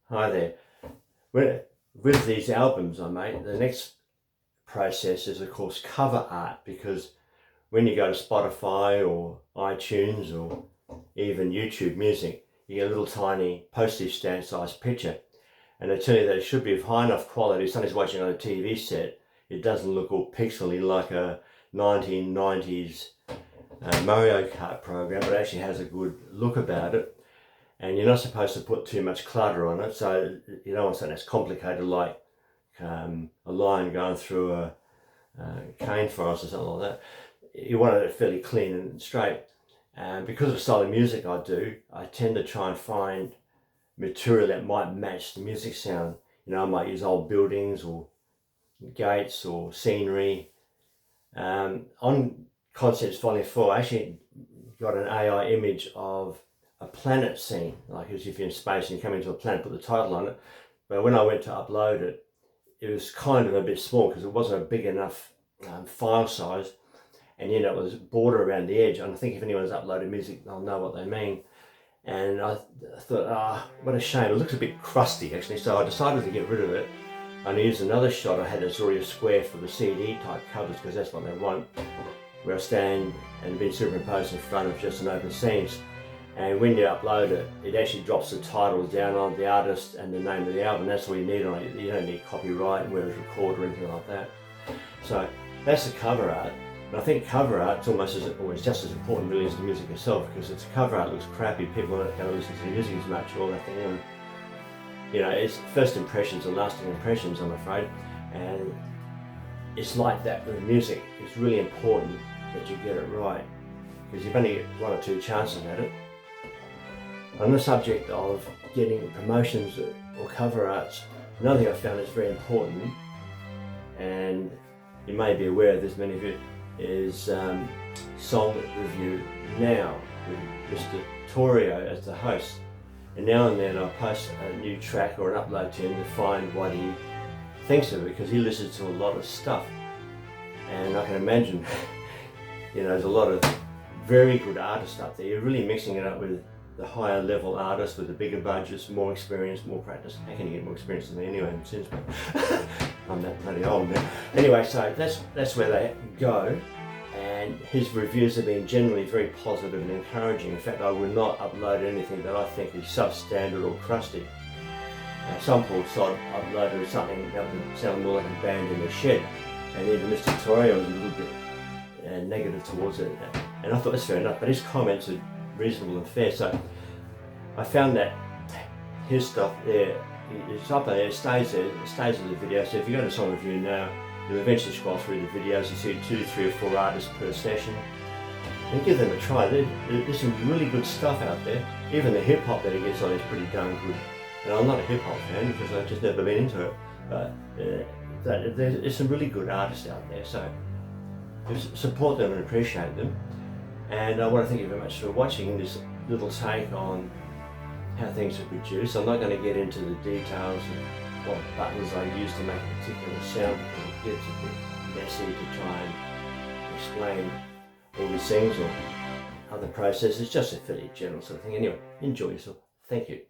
Hi there. With these albums I make, the next process is of course cover art, because when you go to Spotify or iTunes or even YouTube Music, you get a little tiny postage stamp sized picture, and they tell you that it should be of high enough quality. If somebody's watching on a TV set, it doesn't look all pixely like a 1990s Mario Kart program, but it actually has a good look about it. And you're not supposed to put too much clutter on it, so you don't want something that's complicated like a line going through a cane forest or something like that. You want it fairly clean and straight. And because of the style of music I do, I tend to try and find material that might match the music sound. I might use old buildings or gates or scenery. On Concepts Volume 4, I actually got an AI image of a planet scene, like as if you're in space and you come into a planet, put the title on it. But when I went to upload it, it was kind of a bit small because it wasn't a big enough file size, and it was border around the edge. And I think if anyone's uploaded music, they'll know what they mean. And I thought, what a shame. It looks a bit crusty actually, so I decided to get rid of it. I used another shot I had that's already a square for the CD type covers, because that's what they want, where I stand and been superimposed in front of just an open scenes. And when you upload it, it actually drops the titles down on the artist and the name of the album. That's all you need on it. You don't need copyright and where it's recorded or anything like that. So that's the cover art. And I think cover art's almost just as important really as the music itself, because if the cover art looks crappy, people aren't going to listen to the music as much or that thing. And, it's first impressions are lasting impressions, I'm afraid. And it's like that with music. It's really important that you get it right, because you've only got one or two chances at it. On the subject of getting promotions or cover arts, another thing I found that's very important, and you may be aware of this, many of you, is Song Review Now with Mr. Torio as the host. And now and then I'll post a new track or an upload to him to find what he thinks of it, because he listens to a lot of stuff. And I can imagine, there's a lot of very good artists up there. You're really mixing it up with the higher level artists with the bigger budgets, more experience, more practice. How can you get more experience than me anyway? Since I'm that bloody old now. Anyway, so that's where they go, and his reviews have been generally very positive and encouraging. In fact, I will not upload anything that I think is substandard or crusty. Some poor sod uploaded something that would sound more like a band in a shed, and even Mr. Torio was a little bit negative towards it, and I thought that's fair enough, but his comments are reasonable and fair. So I found that his stuff there, it's up there, it stays there, it stays in the video. So if you go to Song Review Now, you'll eventually scroll through the videos. You see 2, 3 or 4 artists per session, and give them a try. There's some really good stuff out there. Even the hip hop that he gets on is pretty darn good. And I'm not a hip hop fan because I've just never been into it, but there's some really good artists out there. So just support them and appreciate them. And I want to thank you very much for watching this little take on how things are produced. I'm not going to get into the details of what buttons I use to make a particular sound, because it gets a bit messy to try and explain all these things or other processes. Just a fairly general sort of thing. Anyway, enjoy yourself. Thank you.